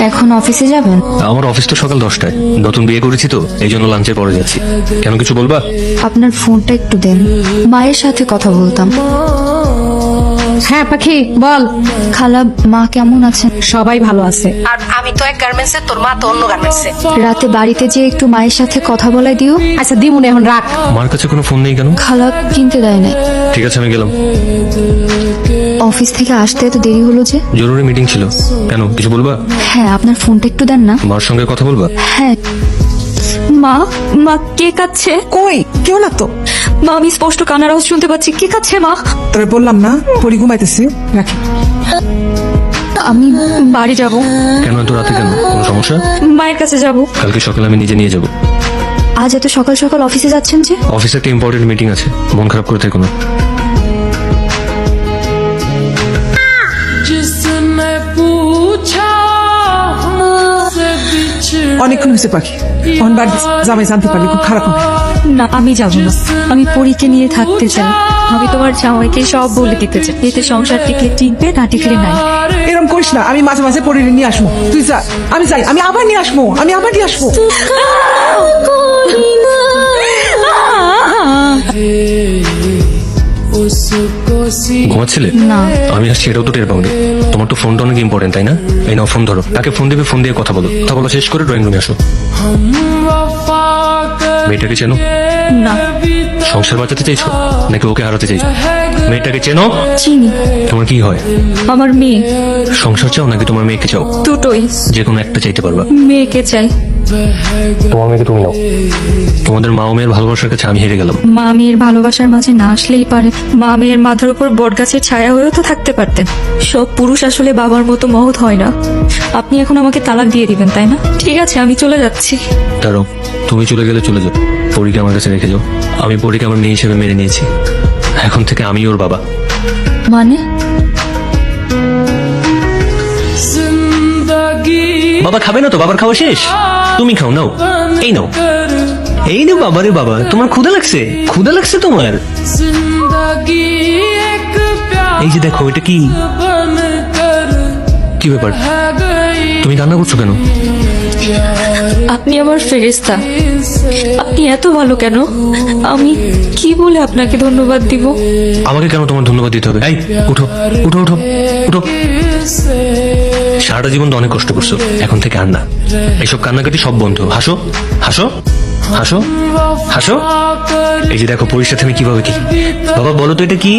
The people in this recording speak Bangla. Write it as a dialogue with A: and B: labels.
A: এখন অফিসে যাবেন?
B: আমার অফিস তো সকাল 10টায়। নতুন বিয়ে করেছি তো, এই জন্য লাঞ্চের পরে যাচ্ছি। কেন, কিছু বলবা?
A: আপনার ফোনটা একটু দেন, মায়ের সাথে কথা বলতাম।
C: হ্যাঁ পাখি বল।
A: খালা, মা কেমন আছেন?
C: সবাই ভালো আছে। আর আমি তো এক গার্মেন্টসে, তোর মা তো অন্য গার্মেন্টসে।
A: রাতে বাড়িতে যে একটু মায়ের সাথে কথা বলাই দিও।
C: আচ্ছা দিমুনে, এখন রাখ।
B: মার কাছে কোনো ফোন নেই কেন?
A: খালা কিনতে দেয় নাই।
B: ঠিক আছে, আমি গেলাম।
A: অফিস থেকে আসতে এত দেরি হলো যে?
B: জরুরি মিটিং ছিল। কেন, কিছু বলবা?
A: হ্যাঁ, আপনার ফোনটা একটু দেন না।
B: মার সঙ্গে কথা বলবা?
A: হ্যাঁ। মা, মা কে কাচ্ছে?
D: কই কেউ না তো।
A: মা, আমি স্পষ্ট কান্নার আওয়াজ শুনতে পাচ্ছি। কে কাচ্ছে মা?
D: তবে বললাম না পরি ঘুমাইতেছি, রাখি।
A: আমি বাড়ি যাব।
B: কেন এত রাতে, কেন কোনো সমস্যা?
A: মায়ের কাছে যাব।
B: কালকে সকালে আমি নিজে নিয়ে যাব।
A: আজ এত সকাল সকাল অফিসে যাচ্ছেন যে?
B: অফিসে একটা ইম্পর্টেন্ট মিটিং আছে, মন খারাপ করে থেকো না।
D: অনেকক্ষণ হয়েছে পাখি, অন বাড়ি জামাই জানতে পারলে খুব খারাপ হবে।
A: না, আমি যাব না। আমি পরীকে নিয়ে থাকতে চাই। আমি তোমার জামাইকে সব বলে দিতে চাই, এতে সংসার টিকলে টিকবে, না টিকলে নাই।
D: এরকম করিস না, আমি মাঝে মাঝে পরি নিয়ে আসবো। তুই যা, আমি যাই, আমি আবার নিয়ে আসবো, আমি আবার নিয়ে আসবো।
B: ঘুমাচ্ছিলে?
A: না।
B: আমি আসছি এটাও তো টের পাওনি। তোমার তো ফোনটা অনেক ইম্পর্টেন্ট, তাই না? এই নাও ফোন ধরো, তাকে ফোন দেবে, ফোন দিয়ে কথা বলো। কথা বলা শেষ করে ড্রয়িং রুমে আসো। মেয়েটাকে চেনো?
A: না।
B: সংসার বাঁচাতে চাইছো নাকি ওকে হারাতে চাইছো? মেয়েটাকে চেনো?
A: চিনি।
B: তোমার কি হয়?
A: আমার মেয়ে।
B: সংসার চাও নাকি তোমার মেয়েকে চাও?
A: দুটোই।
B: যে কোনো একটা চাইতে পারবা।
A: মেয়েকে চাই।
B: তোমার মেয়েকে তুমি নাও। তোমাদের মা ও মেয়ের ভালোবাসার কাছে আমি হেরে গেলাম।
A: মা মেয়ের ভালোবাসার মাঝে না আসলেই পারে। মা মেয়ের মাথার উপর বটগাছের ছায়া হয়েও তো থাকতে পারতেন। সব পুরুষ আসলে বাবার মতো মহৎ হয় না। আপনি এখন আমাকে তালাক দিয়ে দিবেন, তাই না? ঠিক আছে, আমি চলে যাচ্ছি।
B: দাঁড়াও, তুমি চলে গেলে চলে যাও, পরীকে আমার কাছে রেখে যাও। আমি পরীকে আমার মেয়ে হিসেবে মেনে নিয়েছি। এখন থেকে আমি ওর বাবা।
A: মানে?
B: বাবা খাবে না তো? বাবার খাওয়া শেষ? তুমি খাও, নাও, এই নাও, এই নাও। বাবারে বাবা, তোমার ক্ষুধা লাগছে? ক্ষুধা লাগছে তোমার? এই যে দেখো, এটা কি? কি ব্যাপার, তুমি কান্না করছো কেন?
A: আপনি আমার ফেরেশতা। আপনি এত ভালো কেন? আমি কি বলে আপনাকে ধন্যবাদ দিব?
B: আমাকে কেন তোমার ধন্যবাদ দিতে হবে? এই উঠো, উঠো, উঠো, উঠো। সারাটা জীবন তো অনেক কষ্ট করছো, এখন থেকে আর না। এইসব কান্নাকাটি সব বন্ধ। হাসো, হাসো, হাসো, হাসো। এই যে দেখো, পরীর সাথে আমি কিভাবে কি। বাবা বলো তো এটা কি?